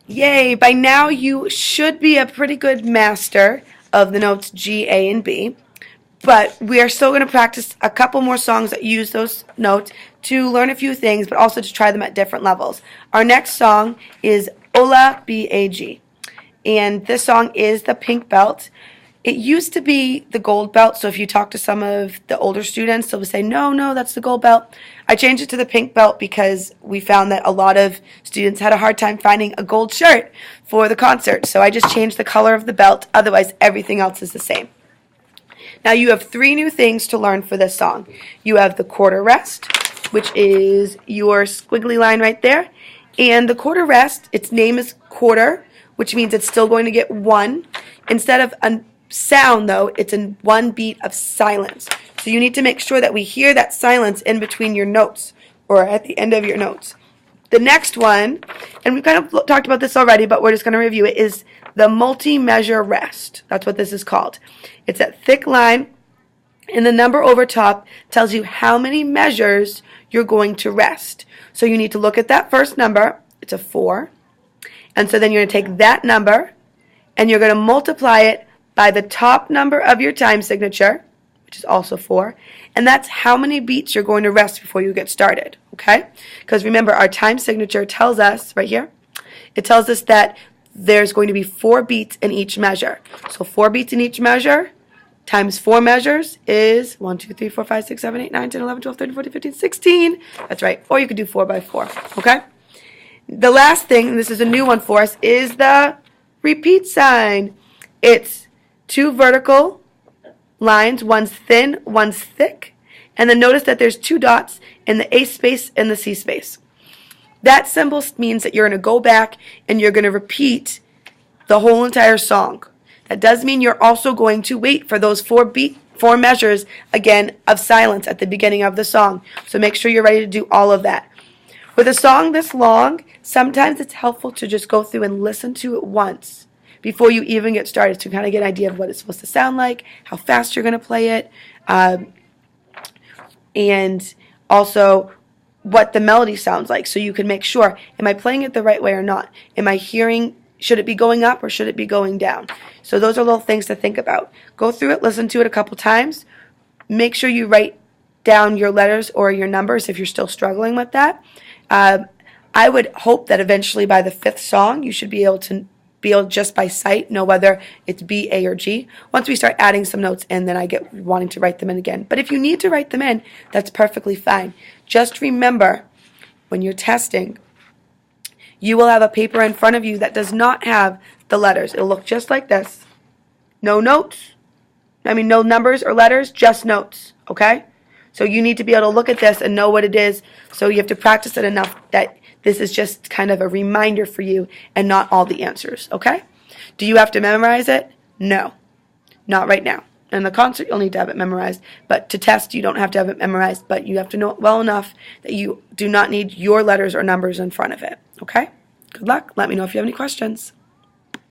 Yay! By now you should be a pretty good master of the notes G, A, and B. But we are still going to practice a couple more songs that use those notes to learn a few things, but also to try them at different levels. Our next song is Hola BAG. And this song is the pink belt. It used to be the gold belt, so if you talk to some of the older students, they'll say, no, that's the gold belt. I changed it to the pink belt because we found that a lot of students had a hard time finding a gold shirt for the concert. So I just changed the color of the belt, otherwise everything else is the same. Now you have 3 new things to learn for this song. You have the quarter rest, which is your squiggly line right there. And the quarter rest, its name is quarter, which means it's still going to get 1. Instead of a sound, though, it's in 1 beat of silence. So you need to make sure that we hear that silence in between your notes or at the end of your notes. The next one, and we've kind of talked about this already, but we're just going to review it, is the multi-measure rest. That's what this is called. It's that thick line, and the number over top tells you how many measures you're going to rest. So you need to look at that first number. It's a 4. And so then you're going to take that number, and you're going to multiply it by the top number of your time signature, which is also 4, and that's how many beats you're going to rest before you get started, okay? Because remember, our time signature tells us, right here, it tells us that there's going to be 4 beats in each measure. So 4 beats in each measure times 4 measures is 1, 2, 3, 4, 5, 6, 7, 8, 9, 10, 11, 12, 13, 14, 15, 16. That's right. Or you could do 4 by 4, okay? The last thing, and this is a new one for us, is the repeat sign. It's 2 vertical lines, one's thin, one's thick, and then notice that there's 2 dots in the A space and the C space. That symbol means that you're going to go back and you're going to repeat the whole entire song. That does mean you're also going to wait for those 4 measures, again, of silence at the beginning of the song. So make sure you're ready to do all of that. With a song this long, sometimes it's helpful to just go through and listen to it once before you even get started to kind of get an idea of what it's supposed to sound like, how fast you're going to play it, and also what the melody sounds like, so you can make sure, am I playing it the right way or not? Am I hearing, should it be going up or should it be going down? So those are little things to think about. Go through it, listen to it a couple times. Make sure you write down your letters or your numbers if you're still struggling with that. I would hope that eventually by the 5th song you should be able just by sight know whether it's B, A, or G. Once we start adding some notes in, then I get wanting to write them in again. But if you need to write them in, that's perfectly fine. Just remember, when you're testing, you will have a paper in front of you that does not have the letters. It'll look just like this. No notes. No numbers or letters, just notes, okay? So you need to be able to look at this and know what it is. So you have to practice it enough that this is just kind of a reminder for you and not all the answers, okay? Do you have to memorize it? No, not right now. In the concert, you'll need to have it memorized. But to test, you don't have to have it memorized, but you have to know it well enough that you do not need your letters or numbers in front of it, okay? Good luck. Let me know if you have any questions.